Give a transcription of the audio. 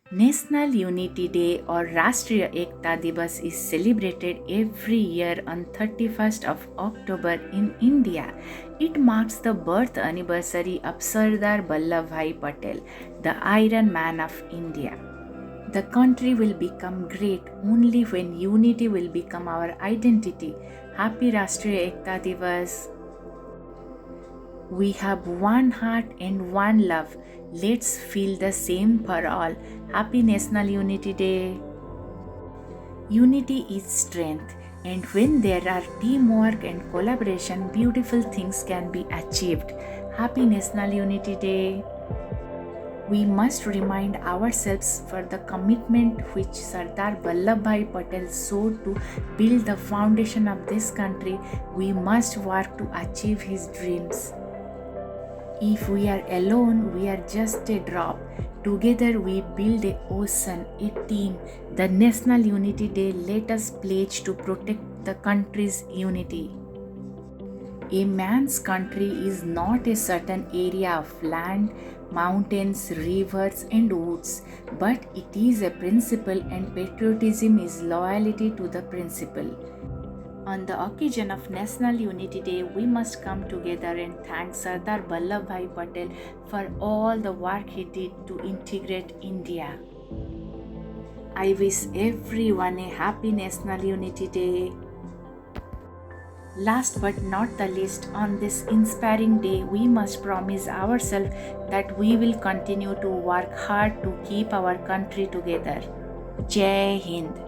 National Unity Day or Rashtriya Ekta Diwas is celebrated every year on 31st of October in India. It marks the birth anniversary of Sardar Vallabhbhai Patel, the Iron Man of India. The country will become great only when unity will become our identity. Happy Rashtriya Ekta Divas! We have one heart and one love. Let's feel the same for all. Happy National Unity Day! Unity is strength, and when there are teamwork and collaboration, beautiful things can be achieved. Happy National Unity Day! We must remind ourselves for the commitment which Sardar Vallabhbhai Patel showed to build the foundation of this country. We must work to achieve his dreams. If we are alone, we are just a drop. Together we build an ocean, a team. The National Unity Day let us pledge to protect the country's unity. A man's country is not a certain area of land, mountains, rivers, and woods, but it is a principle, and patriotism is loyalty to the principle. On the occasion of National Unity Day, we must come together and thank Sardar Vallabhbhai Patel for all the work he did to integrate India. I wish everyone a happy National Unity Day. Last but not the least, on this inspiring day, we must promise ourselves that we will continue to work hard to keep our country together. Jai Hind.